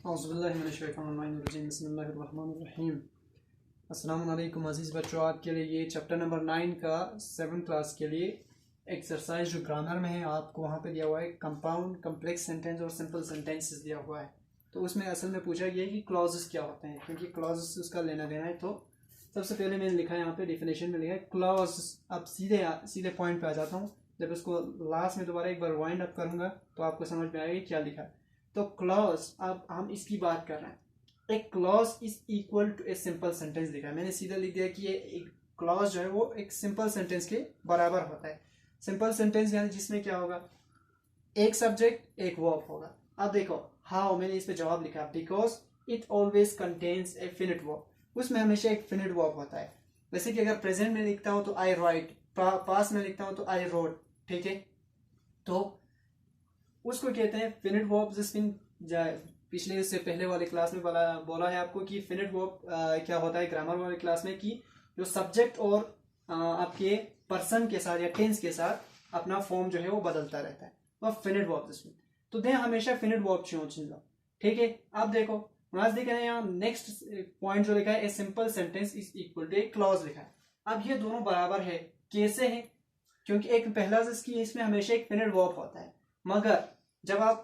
बिस्मिल्लाहिर्रहमानिर्रहीम। अस्सलाम वालेकुम अज़ीज़ बच्चों, आपके लिए ये चैप्टर नंबर 9 का 7th क्लास के लिए एक्सरसाइज जो ग्रामर में है आपको वहाँ पे दिया हुआ है कंपाउंड, कम्प्लेक्स सेंटेंस और सिंपल सेंटेंसेस दिया हुआ है। तो उसमें असल में पूछा गया है कि क्लॉजेस क्या होते हैं, क्योंकि क्लॉजेस उसका लेना देना है। तो सबसे पहले मैंने लिखा है यहाँ पे डिफिनेशन में लिखा है क्लॉज। अब सीधे पॉइंट पे आ जाता हूँ। जब इसको लास्ट में दोबारा एक बार वाइंड अप करूँगा तो आपको समझ में आएगा क्या लिखा है। तो क्लॉज, अब हम इसकी बात कर रहे हैं। एक clause is equal to a simple sentence लिखा है, मैंने सीधा लिख दिया कि ये एक क्लॉज जो है वो एक सिंपल सेंटेंस के बराबर होता है। सिंपल सेंटेंस यानी जिसमें क्या होगा, एक सब्जेक्ट एक वर्ब होगा। अब देखो हाउ, मैंने इस पे जवाब लिखा because it always contains A finite verb, उसमें हमेशा एक फिनिट वर्ब होता है। जैसे कि अगर प्रेजेंट में लिखता हूं तो आई राइट, पास्ट में लिखता हूं तो आई रोट, ठीक है। तो उसको कहते हैं फिनिट वर्ब। जिसमें पिछले से पहले वाले क्लास में बोला है आपको कि फिनिट वर्ब क्या होता है ग्रामर वाले क्लास में, कि जो सब्जेक्ट और आपके पर्सन के साथ या टेंस के साथ अपना फॉर्म जो है वो बदलता रहता है, वह फिनिट वर्ब जिसमें। तो दे हमेशा फिनिट वर्ब चुन लो, ठीक है। अब देखो देख रहे हैं यहाँ नेक्स्ट पॉइंट जो लिखा है a simple sentence is equal to a clause लिखा है। अब ये दोनों बराबर है, कैसे है? क्योंकि एक पहला इसमें हमेशा एक फिनिट वर्ब होता है, मगर जब आप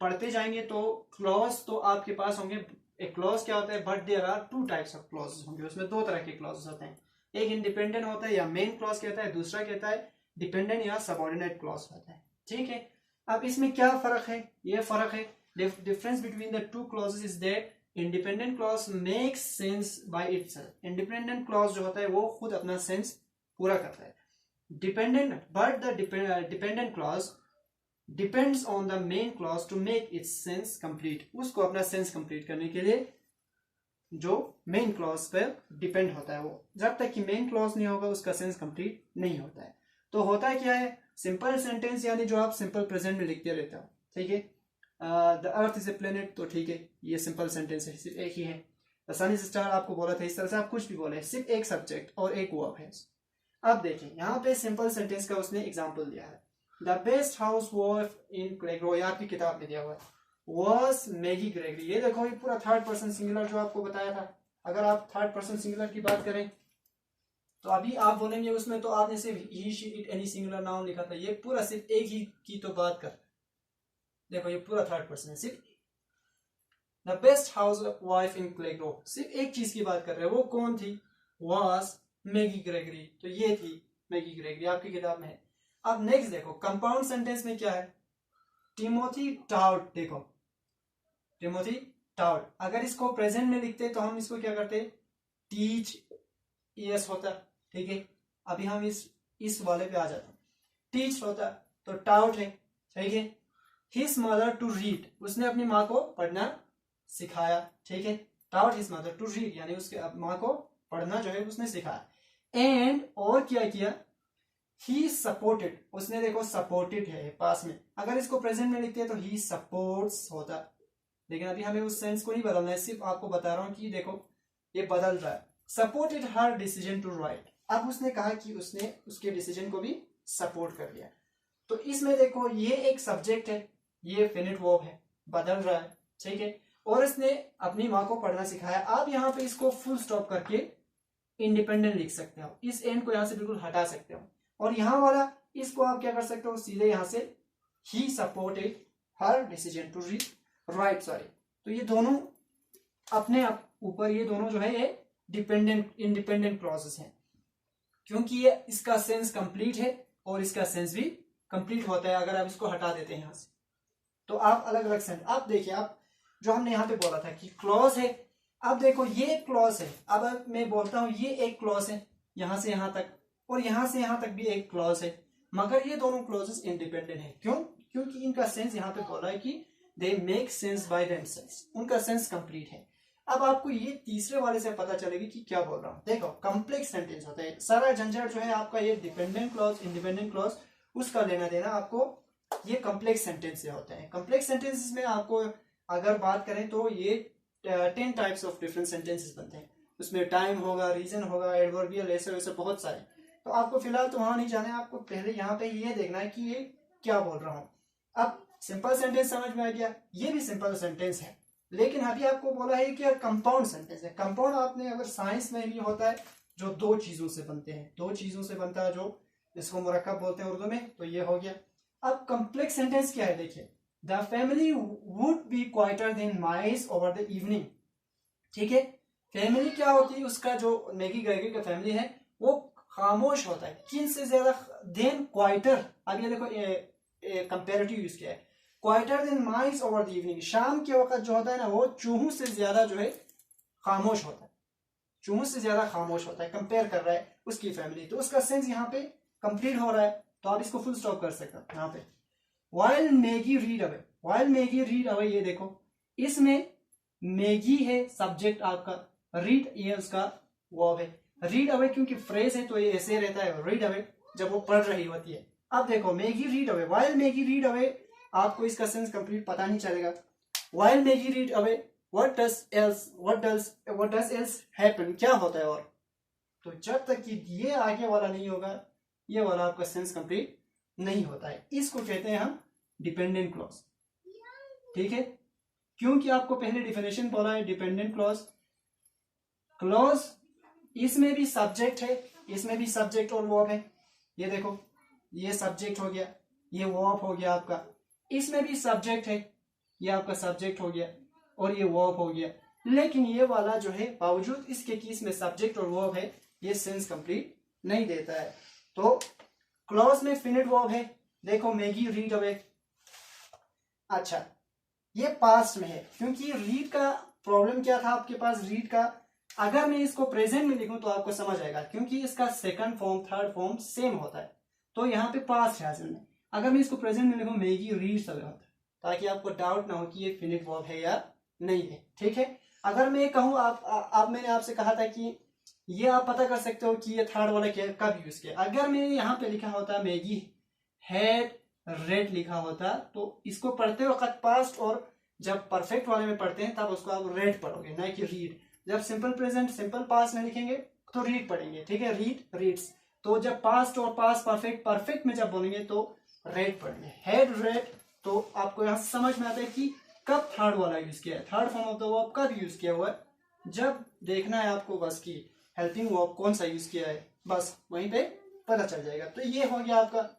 पढ़ते जाएंगे तो क्लॉज तो आपके पास होंगे। एक क्लॉज क्या होता है, but there are two types of clauses होंगे, उसमें दो तरह के क्लॉजेस होते हैं। एक इंडिपेंडेंट होता है या मेन क्लॉज कहता है, दूसरा कहता है डिपेंडेंट या सबऑर्डिनेट क्लॉज होता है, ठीक है। अब इसमें क्या फर्क है? ये फर्क है, difference between the two clauses is that independent clause makes sense by itself. Independent clause जो होता है वो खुद अपना सेंस पूरा करता है। Dependent, but the dependent clause depends on the main clause to make its sense complete. उसको अपना सेंस कंप्लीट करने के लिए जो मेन क्लॉज पर डिपेंड होता है, वो जब तक कि मेन क्लॉज नहीं होगा उसका सेंस कंप्लीट नहीं होता है। तो होता क्या है, सिंपल सेंटेंस यानी जो आप सिंपल प्रेजेंट में लिखते रहते हो, ठीक है। The earth is a planet, तो ठीक है ये सिंपल सेंटेंस है, सिर्फ एक ही है। द सन इज स्टार आपको बोला था, इस तरह से आप कुछ भी बोले, सिर्फ एक सब्जेक्ट और एक वर्ब है। अब देखें यहाँ पे सिंपल सेंटेंस का उसने एग्जाम्पल दिया है। The best house wife in क्लेग्रो, ये आपकी किताब में दिया हुआ है, वॉज मैगी ग्रेगरी। ये देखो ये पूरा थर्ड पर्सन सिंगुलर जो आपको बताया था। अगर आप थर्ड पर्सन सिंगुलर की बात करें तो अभी आप बोलेंगे उसमें तो आपने सिर्फ he she it any singular noun लिखा था, ये पूरा सिर्फ एक ही की तो बात कर। देखो ये पूरा थर्ड पर्सन है, सिर्फ the best house wife in क्लेग्रो, सिर्फ एक चीज की बात कर रहे हैं, वो कौन थी? वॉज मैगी ग्रेगरी, तो ये थी मैगी ग्रेगरी, आपकी किताब में है। अब नेक्स्ट देखो कंपाउंड सेंटेंस में क्या है, टिमोथी टाउट। देखो टिमोथी टाउट, अगर इसको प्रेजेंट में लिखते तो हम इसको क्या करते, टीच ईएस होता, ठीक है। अभी हम इस वाले पे आ जाते, टीच होता तो टाउट है, ठीक है। हिज मदर टू रीड, उसने अपनी माँ को पढ़ना सिखाया, ठीक है। Taught his mother to read यानी उसके माँ को पढ़ना जो है उसने सिखाया। एंड और क्या किया, ही सपोर्टेड, उसने देखो सपोर्टेड है पास में, अगर इसको प्रेजेंट में लिखते हैं तो ही सपोर्ट्स होता, लेकिन अभी हमें उस सेंस को नहीं बदलना है, सिर्फ आपको बता रहा हूं कि देखो ये बदल रहा है। Supported her decision to write, अब उसने कहा कि उसने उसके डिसीजन को भी सपोर्ट कर दिया। तो इसमें देखो ये एक सब्जेक्ट है, ये फिनिट वर्ब है, बदल रहा है, ठीक है। और इसने अपनी माँ को पढ़ना सिखाया। आप यहाँ पे इसको फुल स्टॉप करके इंडिपेंडेंट लिख सकते हो, इस एंड को यहाँ से बिल्कुल हटा सकते हो, और यहां वाला इसको आप क्या कर सकते हो, सीधे यहां से ही supported her decision to write, sorry. तो ये दोनों अपने ऊपर, ये दोनों जो है ये डिपेंडेंट इंडिपेंडेंट क्लॉजेस हैं, क्योंकि ये इसका सेंस कंप्लीट है और इसका सेंस भी कंप्लीट होता है अगर आप इसको हटा देते हैं यहां से। तो आप अलग अलग सेंस, आप देखिए, आप जो हमने यहाँ पे बोला था कि क्लॉज है, अब देखो ये क्लॉज है, अब मैं बोलता हूं ये एक क्लॉज है यहां से यहां तक, और यहां से यहां तक भी एक क्लॉज है, मगर ये दोनों क्लॉजेस इंडिपेंडेंट है। क्यों? क्योंकि इनका सेंस यहां पे बोला है कि they make sense by themselves, उनका सेंस कंप्लीट है। अब आपको ये तीसरे वाले से पता चलेगी कि क्या बोल रहा हूं। देखो कॉम्प्लेक्स सेंटेंस होता है, सारा झंझट जो है आपका ये डिपेंडेंट क्लॉज इंडिपेंडेंट क्लॉज उसका लेना देना आपको ये कॉम्प्लेक्स सेंटेंस से होता है। कॉम्प्लेक्स सेंटेंसेस में आपको अगर बात करें तो ये 10 टाइप्स ऑफ डिफरेंट सेंटेंसेस बनते हैं, उसमें टाइम होगा, रीजन होगा, एडवर्बियल, ऐसे वैसे बहुत सारे। तो आपको फिलहाल तो वहां नहीं जाना है, आपको पहले यहाँ पे ये देखना है कि ये क्या बोल रहा हूं। अब सिंपल सेंटेंस समझ में आ गया, ये भी सिंपल सेंटेंस है, लेकिन अभी आपको बोला है कि कंपाउंड सेंटेंस है। कंपाउंड आपने अगर साइंस में भी होता है जो दो चीजों से बनते हैं, दो चीजों से बनता है, जो इसको मुरक्कब बोलते हैं उर्दू में, तो ये हो गया। अब कॉम्प्लेक्स सेंटेंस क्या है, देखिए, the family would be quieter than mice over the evening. ठीक है, फैमिली क्या होती है, उसका जो मैगी ग्रेगी का फैमिली है वो खामोश होता है, किन से ज्यादा, देन क्वाइटर। अब ये देखो कंपेरेटिव यूज किया है, quieter than mice over the evening, शाम के वक्त जो होता है ना वो चूहों से ज्यादा जो है खामोश होता है, चूहों से ज्यादा खामोश होता है, कंपेयर कर रहा है उसकी फैमिली, तो उसका सेंस यहाँ पे कंप्लीट हो रहा है, तो आप इसको फुल स्टॉप कर सकते हैं यहाँ पे। While Maggi read away, while Maggi read away, ये देखो इसमें मैगी है सब्जेक्ट आपका, रीड ये उसका वर्ब है, रीड अवे क्योंकि फ्रेज है तो ये ऐसे रहता है, रीड अवे जब वो पढ़ रही होती है। अब देखो Maggi read away, while Maggi read away, आपको इसका सेंस कंप्लीट पता नहीं चलेगा। While Maggi read away, what does else happen, क्या होता है और, तो जब तक कि ये आगे वाला नहीं होगा ये वाला आपका सेंस कंप्लीट नहीं होता है, इसको कहते हैं हम डिपेंडेंट क्लॉज। ठीक है, क्योंकि आपको पहले डिफिनेशन बोला है डिपेंडेंट क्लॉज, क्लॉज इसमें भी सब्जेक्ट है, इसमें भी सब्जेक्ट और वर्ब है, ये देखो ये सब्जेक्ट हो गया, ये वर्ब हो गया आपका, इसमें भी सब्जेक्ट है, ये आपका सब्जेक्ट हो गया और ये वर्ब हो गया, लेकिन ये वाला जो है बावजूद इसके कि इसमें सब्जेक्ट और वर्ब है ये सेंस कंप्लीट नहीं देता है। तो क्लॉज में फिनिट वर्ब है, देखो मैगी रीड अवे। अच्छा, ये पास्ट में है, क्योंकि रीड का प्रॉब्लम क्या था आपके पास, रीड का अगर मैं इसको प्रेजेंट में लिखूं तो आपको समझ आएगा, क्योंकि इसका second form third form same होता है, तो यहाँ पे पास्ट है असल में। अगर मैं इसको प्रेजेंट में लिखूं मैगी रीड्स अवे होता है, ताकि आपको डाउट ना हो कि ये फिनिट वर्ब है या नहीं है। ठीक है, अगर मैं कहूँ आप मैंने आपसे कहा था कि ये आप पता कर सकते हो कि ये थर्ड वाला कब यूज किया, अगर मैंने यहाँ पे लिखा होता मैगी हैड रेड लिखा होता तो इसको पढ़ते वक्त पास्ट, और जब परफेक्ट वाले में पढ़ते हैं तब उसको आप रेड पढ़ोगे ना कि रीड। जब सिंपल प्रेजेंट सिंपल पास्ट में लिखेंगे तो रीड पढ़ेंगे। ठीक है, रीड रीड्स, तो जब पास्ट और पास्ट परफेक्ट में जब बोलेंगे तो रेड पढ़ेंगे, हैड रेड। तो आपको यहाँ समझ में आता है कि कब थर्ड वाला यूज किया है, third form of the verb कब यूज किया हुआ है, जब देखना है आपको बस की हेल्पिंग वर्ब कौन सा यूज किया है, बस वहीं पे पता चल जाएगा। तो ये हो गया आपका।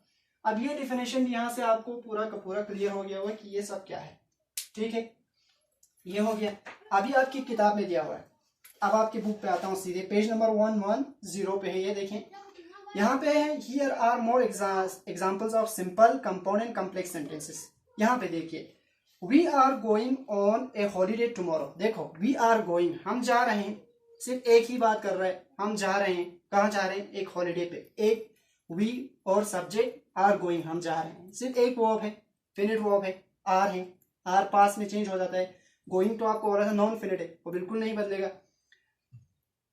अब ये डिफिनेशन यहाँ से आपको पूरा का पूरा क्लियर हो गया हुआ कि ये सब क्या है। ठीक है, ये हो गया। अभी आपकी किताब में दिया हुआ है, अब आपकी बुक पे आता हूँ सीधे, पेज नंबर 110 पे है, ये देखें यहाँ पे है, here are more examples of simple compound and complex sentences. यहाँ पे देखिए, we are going on a holiday tomorrow, देखो वी आर गोइंग, हम जा रहे हैं, सिर्फ एक ही बात कर रहा है, हम जा रहे हैं, कहाँ जा रहे हैं, एक हॉलीडे पे, एक वी और सब्जेक्ट आर गोइंग, हम जा रहे हैं, सिर्फ एक वर्ब है, फिनिट वर्ब है, आर है, आर पास में चेंज हो जाता है, गोइंग तो आपको हो रहा था नॉन फिनिट है, वो बिल्कुल नहीं बदलेगा।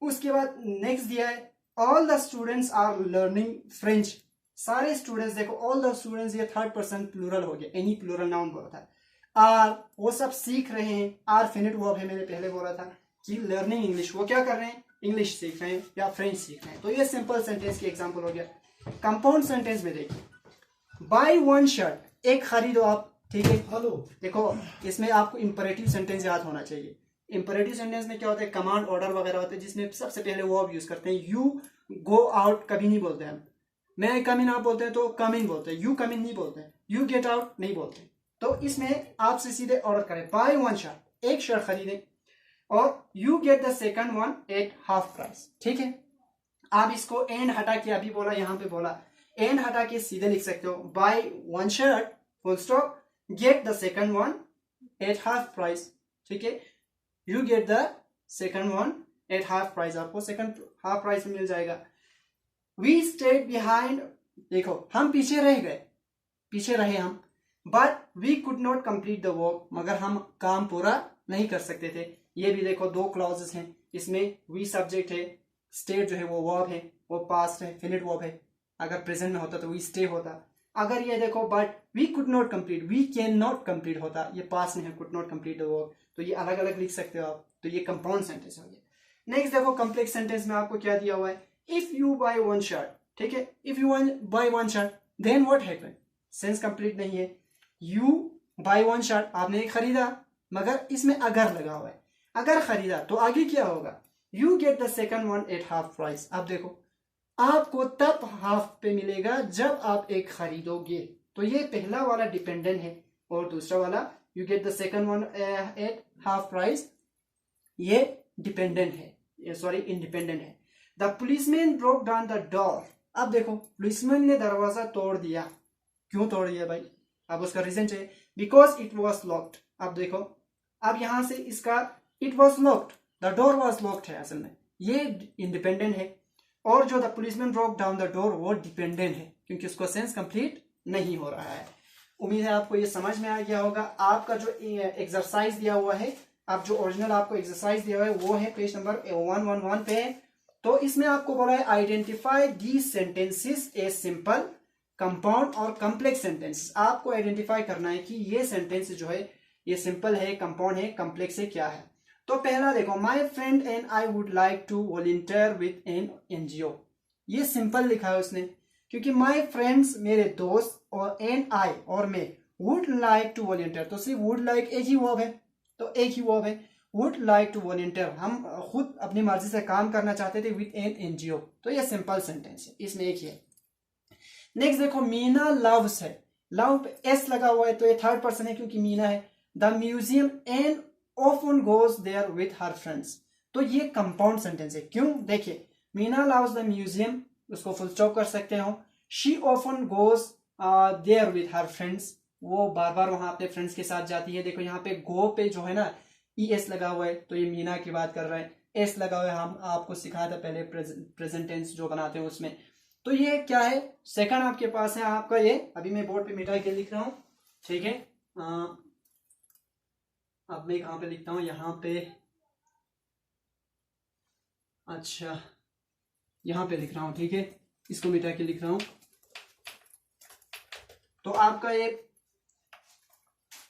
उसके बाद नेक्स्ट दिया है, all the students are learning French, सारे स्टूडेंट्स, देखो ऑल द स्टूडेंट्स ये थर्ड पर्सन प्लूरल हो गया, एनी प्लूरल नाउन बोला था, आर वो सब सीख रहे हैं, आर फिनिट वर्ब है, मैंने पहले बोला था कि लर्निंग इंग्लिश, वो क्या कर रहे हैं, इंग्लिश सीख रहे हैं या फ्रेंच सीख रहे हैं। तो ये सिंपल सेंटेंस की एग्जांपल हो गया। कंपाउंड सेंटेंस में देखिए, बाय वन शर्ट, एक खरीदो आप, ठीक है, हेलो, देखो इसमें आपको इंपरेटिव सेंटेंस याद होना चाहिए। इंपरेटिव सेंटेंस में क्या होता है, कमांड ऑर्डर वगैरह होते हैं, जिसमें सबसे पहले वर्ब यूज करते हैं। यू गो आउट कभी नहीं बोलते हम, मैं कम इन आप बोलते हैं तो कम इन बोलते हैं, यू कम इन नहीं बोलते हैं, यू गेट आउट नहीं बोलते। तो इसमें आपसे सीधे ऑर्डर करें, बाय वन शर्ट, एक शर्ट खरीदें, और you get the second one at half price. ठीक है, आप इसको एंड हटा के, अभी बोला यहाँ पे बोला एंड हटा के सीधे लिख सकते हो, bye one shirt full stop get the second one at half price. ठीक है, you get the second one at half price, आपको सेकंड हाफ प्राइस में मिल जाएगा। वी स्टेड बिहाइंड, देखो हम पीछे रह गए, पीछे रहे हम, but we could not complete the work, मगर हम काम पूरा नहीं कर सकते थे। ये भी देखो दो क्लॉजेस हैं, इसमें वी सब्जेक्ट है, स्टेट जो है वो वर्ब है, वो पास्ट है, फिनिट वर्ब है, अगर प्रेजेंट में होता तो वी स्टे होता। अगर ये देखो but we could not complete, we can not complete होता, ये पास्ट में है, could not complete the work, तो ये अलग अलग लिख सकते हो आप। तो ये कंपाउंड सेंटेंस हो गया। नेक्स्ट देखो कॉम्प्लेक्स सेंटेंस में आपको क्या दिया हुआ है, if you buy one shirt, ठीक है, if you buy one shirt then what happen, sense complete नहीं है। यू बाय वन शर्ट, आपने एक खरीदा, मगर इसमें अगर लगा हुआ है, अगर खरीदा तो आगे क्या होगा, you get the second one at half price. अब देखो आपको तब हाफ पे मिलेगा जब आप एक खरीदोगे। तो ये पहला वाला डिपेंडेंट है और दूसरा वाला you get the second one at half price ये डिपेंडेंट है, सॉरी इंडिपेंडेंट है। The policeman broke down the door. अब देखो पुलिसमैन ने दरवाजा तोड़ दिया, क्यों तोड़ दिया भाई, अब उसका रीजन चाहिए, बिकॉज इट वॉज लॉक्ड। अब देखो अब यहां से इसका it was locked, the door was locked है, असल में ये इंडिपेंडेंट है और जो the policeman broke down the door वो डिपेंडेंट है क्योंकि उसको सेंस कंप्लीट नहीं हो रहा है। उम्मीद है आपको ये समझ में आ गया होगा। आपका जो एक्सरसाइज दिया हुआ है, आप जो ओरिजिनल आपको एक्सरसाइज दिया हुआ है वो है पेज नंबर 111 पे है। तो इसमें आपको बोला है identify the sentences a simple, compound और कॉम्प्लेक्स सेंटेंसेस। आपको आइडेंटिफाई करना है कि ये सेंटेंस जो है ये सिंपल है, कंपाउंड है, कॉम्प्लेक्स है, क्या है। तो पहला देखो, my friend and I would like to volunteer with an NGO. ये सिंपल लिखा है उसने क्योंकि माई फ्रेंड्स मेरे दोस्त और एंड आई और मैं वुड लाइक टू वॉलंटियर, तो सिर्फ वुड लाइक एक ही वर्ब है, तो एक ही वर्ब है वुड लाइक टू वॉलंटियर। हम खुद अपनी मर्जी से काम करना चाहते थे विद एन एनजीओ, तो ये सिंपल सेंटेंस है, इसमें एक ही है। नेक्स्ट देखो, मीना लव्स है, लव पे एस लगा हुआ है तो ये थर्ड पर्सन है क्योंकि मीना है। The museum and often goes there with her friends, तो ये कंपाउंड सेंटेंस है। क्यों, देखिए मीना लव्स द म्यूजियम, उसको फुल स्टॉप कर सकते हो। She often goes there with her friends, वो बार बार वहां अपने फ्रेंड्स के साथ जाती है। देखो यहाँ पे गो पे जो है ना ई एस लगा हुआ है तो ये मीना की बात कर रहा है, एस लगा हुआ है, हम आपको सिखाया था पहले प्रेजेंट टेंस जो बनाते हैं उसमें। तो ये क्या है, सेकंड आपके पास है आपका ये, अभी मैं बोर्ड पे मिटा के लिख रहा हूं, ठीक है। अब मैं कहां पे लिखता हूं, यहाँ पे, अच्छा यहाँ पे लिख रहा हूं, ठीक है, इसको मिटा के लिख रहा हूं। तो आपका ये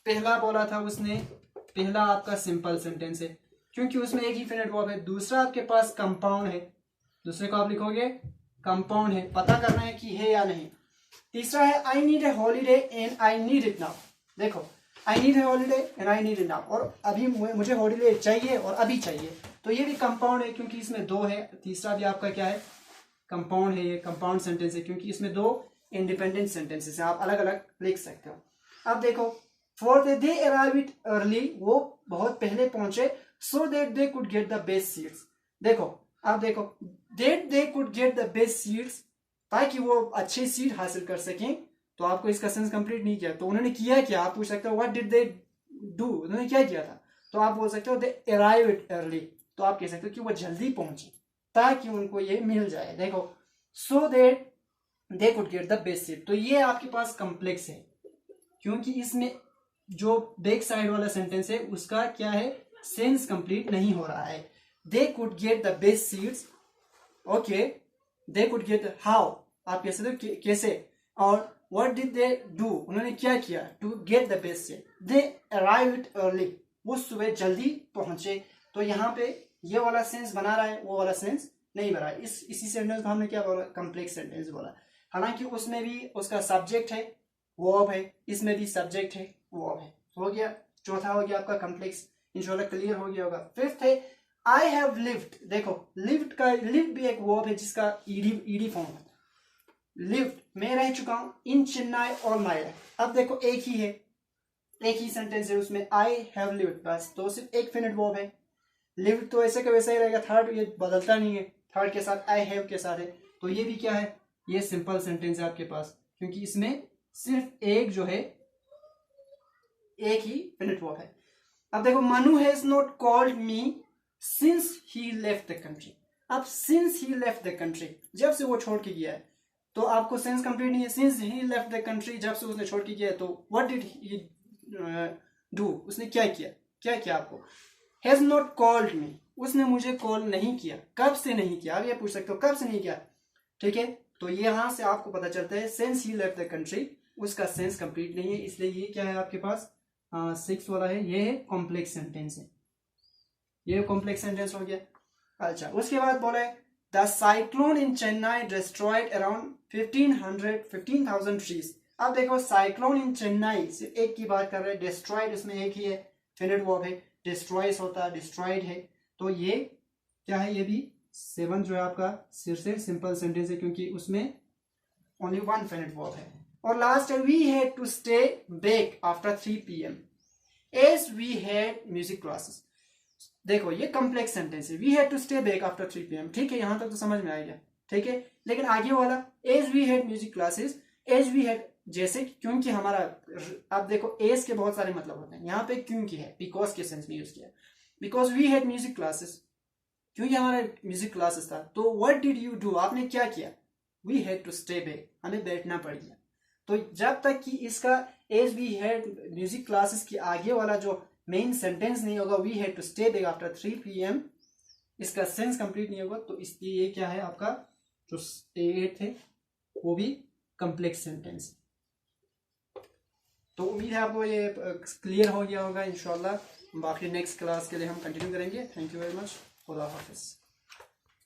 पहला बोला था उसने, पहला आपका सिंपल सेंटेंस है क्योंकि उसमें एक ही फिनिट वर्ब है। दूसरा आपके पास कंपाउंड है, दूसरे को आप लिखोगे कंपाउंड है, पता करना है कि है या नहीं। तीसरा है I need a holiday and I need it now. देखो I need a holiday and I need it now, और अभी मुझे हॉलीडे चाहिए और अभी चाहिए, तो ये भी कंपाउंड है क्योंकि इसमें दो है। तीसरा भी आपका क्या है, कंपाउंड है, ये कंपाउंड सेंटेंस है क्योंकि इसमें दो इंडिपेंडेंट सेंटेंसेस हैं, आप अलग अलग लिख सकते हो। अब देखो fourth, they arrive it early, वो बहुत पहले पहुंचे, so that they could get the best seats. देखो आप देखो that they could get the best seats, ताकि वो अच्छी सीट हासिल कर सकें, तो आपको इसका सेंस कंप्लीट नहीं किया। तो उन्होंने किया क्या, आप पूछ सकते हो व्हाट डिड दे डू, उन्होंने क्या किया था, तो आप बोल सकते हो दे अराइव इट अर्ली, तो आप कह सकते हो कि वो जल्दी पहुंचे ताकि उनको ये मिल जाए। देखो so that they could get the best seat, तो ये आपके पास कॉम्प्लेक्स है क्योंकि इसमें जो बैक साइड वाला सेंटेंस है उसका क्या है, सेंस कंप्लीट नहीं हो रहा है। They could get the best seats, okay, they could get, how आप कह सकते हो कैसे, और व्हाट डिड दे डू, उन्होंने क्या किया, to get the best seat, they arrived early, वो सुबह जल्दी पहुंचे। तो यहाँ पे ये वाला सेंस बना रहा है, वो वाला सेंस नहीं बना है। इसी सेंटेंस को हमने क्या बोला, कॉम्प्लेक्स सेंटेंस बोला। हालांकि उसमें भी उसका सब्जेक्ट है वर्ब है, इसमें भी सब्जेक्ट है वर्ब है। हो गया, चौथा हो गया आपका कॉम्प्लेक्स, इंशाल्लाह क्लियर हो गया होगा। फिफ्थ है आई हैव लिव्ड। देखो लिव्ड का, लिव्ड भी एक वर्ब है जिसका ईडी फॉर्म है। लिव्ड, मैं रह चुका हूं, इन चेन्नई और मायरा। अब देखो एक ही है, एक ही सेंटेंस है उसमें, आई हैव लिव्ड, बस, तो सिर्फ एक फिनिट वर्ब है। लिव्ड तो ऐसे का वैसा ही रहेगा, थर्ड ये बदलता नहीं है, थर्ड के साथ आई हैव के साथ है। तो ये भी क्या है, ये सिंपल सेंटेंस है आपके पास क्योंकि इसमें सिर्फ एक जो है, एक ही फिनिट वर्ब है। अब देखो Manu has not called me since he left the country. अब since he left the country, जब से वो छोड़ के गया है, तो आपको सेंस कंप्लीट नहीं है। Since he left the country, जब से उसने छोड़ के गया है, तो व्हाट डिड ही डू, उसने क्या किया, क्या किया आपको, हैज नॉट कॉल्ड मी, उसने मुझे कॉल नहीं किया, कब से नहीं किया, आप ये पूछ सकते हो कब से नहीं किया, ठीक है। तो यहां से आपको पता चलता है since he left the country, उसका सेंस कंप्लीट नहीं है, इसलिए ये क्या है आपके पास, 6 वाला है, ये कॉम्प्लेक्स सेंटेंस है, ये कॉम्प्लेक्स सेंटेंस हो गया। अच्छा उसके बाद बोला है the cyclone in Chennai destroyed around 15,000 trees. अब देखो साइक्लोन इन चेन्नई, सिर्फ एक की बात कर रहे हैं, डिस्ट्रॉयड इसमें एक ही है, फिनिट वर्ब है, डिस्ट्रॉयस होता है, डिस्ट्रॉयड है। तो ये क्या है, ये भी 7 जो है आपका सिर से सिंपल सेंटेंस है क्योंकि उसमें ओनली 1 फिनिट वर्ब है। और लास्ट है we had to stay back after 3 PM as we had music classes. देखो ये कॉम्प्लेक्स सेंटेंस है, we had to stay back after 3 PM, ठीक है, यहां तक तो समझ में आ गया, ठीक है। लेकिन आगे वाला as we had music classes, as we had जैसे क्योंकि हमारा, अब देखो एज के बहुत सारे मतलब होते हैं, यहाँ पे क्योंकि है, बिकॉज के सेंस में यूज किया, because we had music classes, क्योंकि हमारा म्यूजिक क्लासेस था। तो व्हाट डिड यू डू, आपने क्या किया, we had to stay back, हमें बैठना पड़ गया। तो जब तक कि इसका as we had music classes के आगे वाला जो मेन सेंटेंस नहीं होगा, we had to stay back after 3 PM, इसका सेंस कंप्लीट नहीं होगा, तो इसलिए ये क्या है आपका जो 8 थे वो भी कॉम्प्लेक्स सेंटेंस। तो उम्मीद है आपको ये क्लियर हो गया होगा इंशाल्लाह। बाकी नेक्स्ट क्लास के लिए हम कंटिन्यू करेंगे। Thank you very much. खुदा हाफिज।